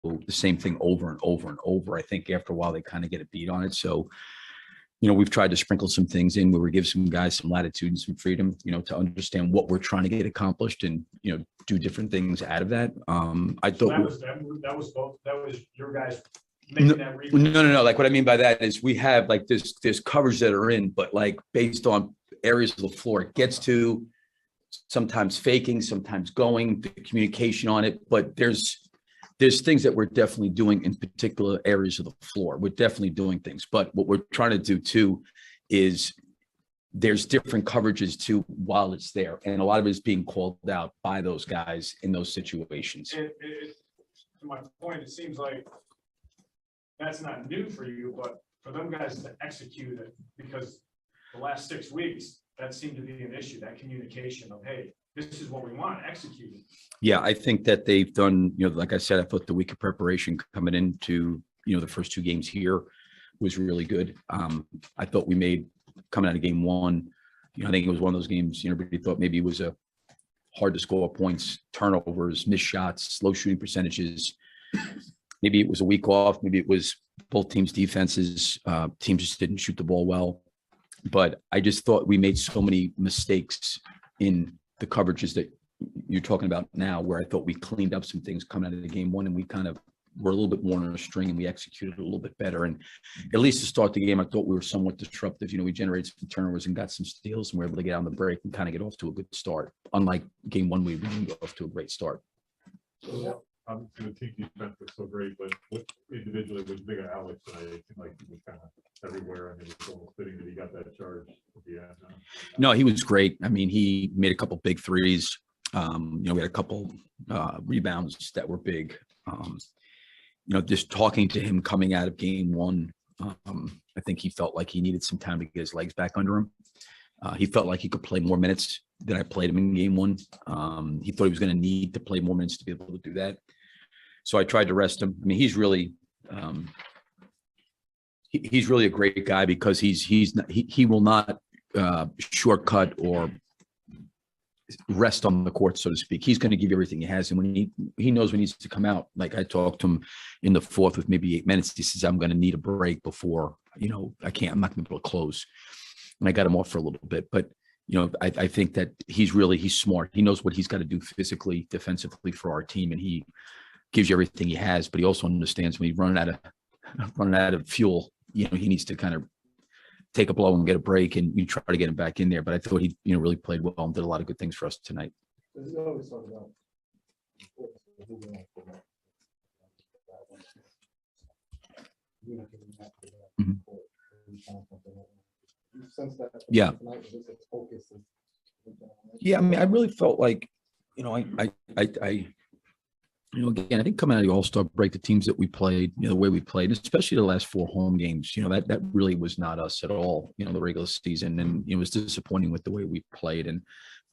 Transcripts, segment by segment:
the same thing over and over and over. I think after a while, they kind of get a beat on it. So, we've tried to sprinkle some things in where we give some guys some latitude and some freedom, to understand what we're trying to get accomplished and, do different things out of that. I thought that was your guys making that read. No. Like what I mean by that is we have like there's covers that are in, but like based on areas of the floor it gets to, sometimes faking, sometimes going, the communication on it, but there's things that we're definitely doing in particular areas of the floor. We're definitely doing things, but what we're trying to do too is there's different coverages too while it's there. And a lot of it is being called out by those guys in those situations. To my point, it seems like that's not new for you, but for them guys to execute it, because the last 6 weeks, that seemed to be an issue, that communication of, hey, this is what we want, execute it. Yeah, I think that they've done, like I said, I thought the week of preparation coming into, the first 2 games here was really good. I thought we made, coming out of game 1, I think it was one of those games, everybody thought maybe it was a hard to score points, turnovers, missed shots, low shooting percentages. Maybe it was a week off. Maybe it was both teams' defenses. Teams just didn't shoot the ball well. But I just thought we made so many mistakes in the coverages that you're talking about now, where I thought we cleaned up some things coming out of the game 1, and we kind of were a little bit more on a string, and we executed a little bit better. And at least to start the game, I thought we were somewhat disruptive. We generated some turnovers and got some steals, and we were able to get on the break and kind of get off to a good start. Unlike game 1, we didn't go off to a great start. So, obviously, the team defense was so great, but individually was big on Alex, and I seemed like he was kind of everywhere, and it was almost fitting that he got that charge at the end. No, he was great. I mean, he made a couple big threes. We had a couple rebounds that were big. Just talking to him coming out of game 1, I think he felt like he needed some time to get his legs back under him. He felt like he could play more minutes than I played him in game 1. He thought he was going to need to play more minutes to be able to do that. So I tried to rest him. I mean, he's really a great guy, because he will not shortcut or rest on the court, so to speak. He's going to give you everything he has, and when he knows when he needs to come out. Like I talked to him in the 4th with maybe 8 minutes. He says, I'm going to need a break before, I'm not going to be able to close. And I got him off for a little bit, but I think that he's smart. He knows what he's got to do physically, defensively for our team, and he gives you everything he has. But he also understands when he's running out of fuel, he needs to kind of take a blow and get a break, and you try to get him back in there. But I thought he, really played well and did a lot of good things for us tonight. Mm-hmm. Yeah. Yeah, I mean, I really felt like, again, I think coming out of the All-Star break, the teams that we played, the way we played, especially the last 4 home games, that really was not us at all, the regular season. And it was disappointing with the way we played, and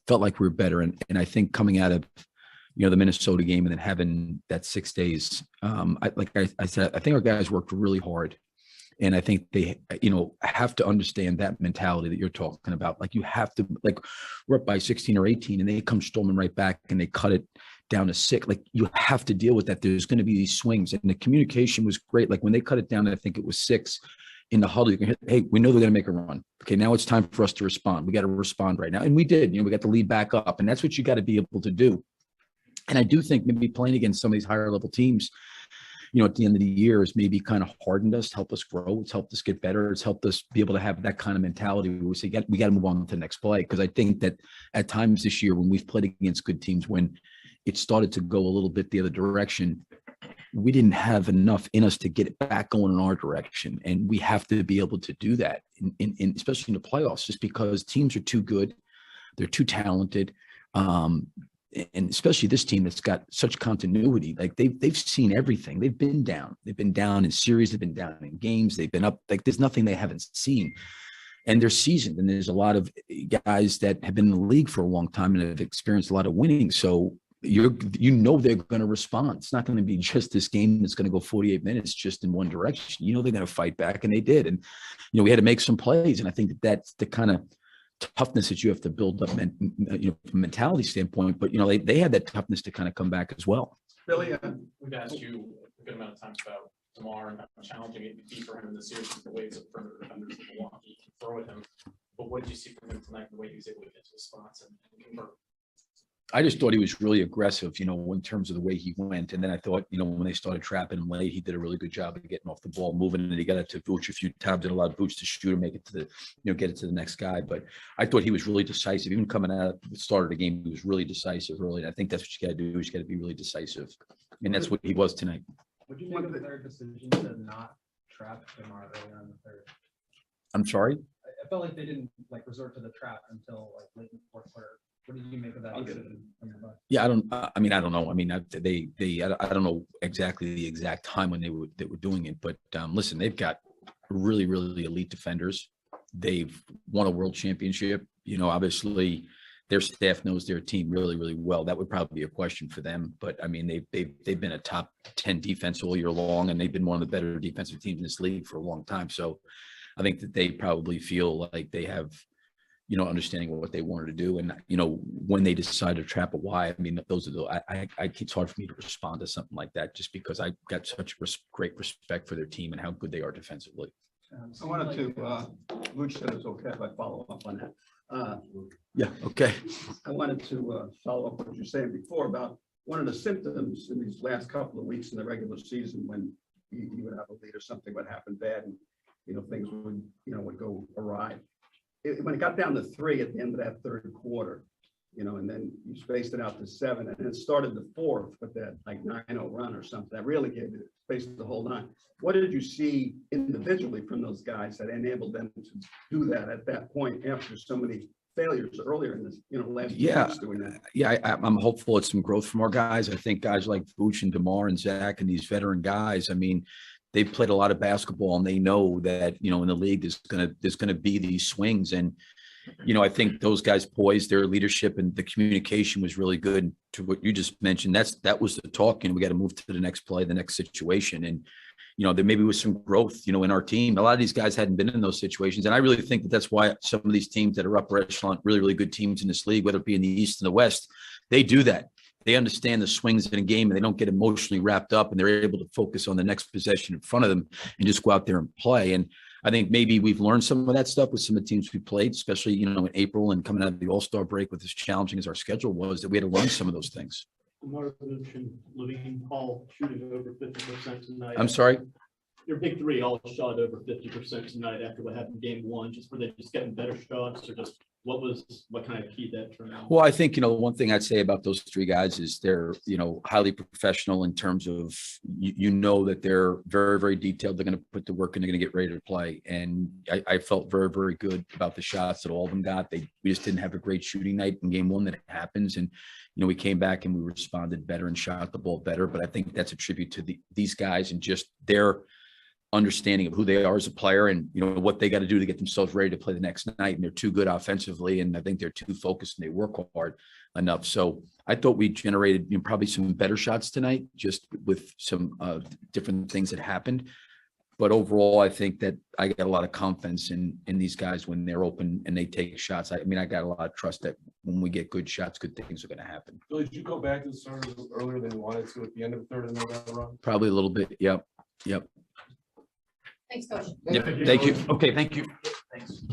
felt like we were better. And I think coming out of, the Minnesota game and then having that 6 days, I said, I think our guys worked really hard. And I think they, have to understand that mentality that you're talking about. Like, you have to, we're up by 16 or 18 and they come storming right back and they cut it down to 6. Like, you have to deal with that. There's going to be these swings, and the communication was great. Like when they cut it down, I think it was 6 in the huddle. You can hit, hey, we know they're going to make a run. Okay, now it's time for us to respond. We got to respond right now. And we did, we got the lead back up, and that's what you got to be able to do. And I do think maybe playing against some of these higher level teams, at the end of the year has maybe kind of hardened us, helped us grow. It's helped us get better. It's helped us be able to have that kind of mentality where we say, we got to move on to the next play. Because I think that at times this year, when we've played against good teams, when it started to go a little bit the other direction, we didn't have enough in us to get it back going in our direction. And we have to be able to do that, in especially in the playoffs, just because teams are too good. They're too talented. And especially this team that's got such continuity. Like they've seen everything. They've been down. They've been down in series. They've been down in games. They've been up. Like, there's nothing they haven't seen. And they're seasoned. And there's a lot of guys that have been in the league for a long time and have experienced a lot of winning. So they're going to respond. It's not going to be just this game that's going to go 48 minutes just in one direction. They're going to fight back, and they did. And we had to make some plays. And I think that's the kind of toughness that you have to build up, from a mentality standpoint. But they had that toughness to kind of come back as well. Billy, we've asked you a good amount of times about DeMar and how challenging it would be for him in the series with the ways of perimeter defenders in Milwaukee can throw at him. But what did you see from him tonight, the way he was able to get to his spots and convert? I just thought he was really aggressive, in terms of the way he went. And then I thought, when they started trapping him late, he did a really good job of getting off the ball, moving, and he got it to Vooch a few times and allowed Vooch to shoot and make it to the, get it to the next guy. But I thought he was really decisive. Even coming out at the start of the game, he was really decisive early. And I think that's what you got to do, is you got to be really decisive. And that's what he was tonight. Would you make of their decision to not trap DeMar earlier in the third? I'm sorry? I felt like they didn't resort to the trap until late in the fourth quarter. What did you make of that decision? Yeah, I don't know. I mean, I don't know exactly the exact time when they were doing it, but listen, they've got really, really elite defenders. They've won a world championship. Obviously their staff knows their team really, really well. That would probably be a question for them. But I mean, they've been a top 10 defense all year long, and they've been one of the better defensive teams in this league for a long time. So I think that they probably feel like they have, understanding of what they wanted to do. And, when they decide to trap a Y, I mean, those are the, it's hard for me to respond to something like that, just because I got such great respect for their team and how good they are defensively. I wanted to, Luke said it's okay if I follow up on that. Yeah. Okay. I wanted to follow up what you were saying before about one of the symptoms in these last couple of weeks in the regular season, when you would have a lead or something would happen bad, and, things would go awry. When it got down to 3 at the end of that third quarter, and then you spaced it out to 7, and then started the fourth with that 9-0 run or something, that really gave it space to hold on. What did you see individually from those guys that enabled them to do that at that point after so many failures earlier in this, last 2 weeks doing that? Yeah, I'm hopeful it's some growth from our guys. I think guys like Vooch and DeMar and Zach and these veteran guys, I mean, they've played a lot of basketball, and they know that, in the league there's gonna be these swings. And, I think those guys poised, their leadership and the communication was really good. To what you just mentioned, that was the talk, and we got to move to the next play, the next situation. And, there maybe was some growth, in our team. A lot of these guys hadn't been in those situations. And I really think that that's why some of these teams that are upper echelon, really, really good teams in this league, whether it be in the East and the West, they do that. They understand the swings in a game, and they don't get emotionally wrapped up, and they're able to focus on the next possession in front of them and just go out there and play. And I think maybe we've learned some of that stuff with some of the teams we played, especially, in April and coming out of the All-Star break with as challenging as our schedule was, that we had to learn some of those things. Donovan and Levine all shooting over 50% tonight. I'm sorry? Your big three all shot over 50% tonight after what happened in game 1. Were they just getting better shots, or just what kind of key that turned out? Well, I think, one thing I'd say about those 3 guys is they're, highly professional in terms of, that they're very, very detailed. They're going to put the work and they're going to get ready to play. And I felt very, very good about the shots that all of them got. We just didn't have a great shooting night in game 1. That happens. And, we came back and we responded better and shot the ball better. But I think that's a tribute to these guys and just their understanding of who they are as a player, and what they got to do to get themselves ready to play the next night. And they're too good offensively, and I think they're too focused and they work hard enough. So I thought we generated probably some better shots tonight, just with some different things that happened. But overall, I think that I got a lot of confidence in these guys when they're open and they take shots. I got a lot of trust that when we get good shots, good things are going to happen. Billy, did you go back to the serve earlier than you wanted to at the end of the third and then that run? Probably a little bit. Yep. Thanks, Coach. Yep. Thank you. Okay. Thank you. Thanks.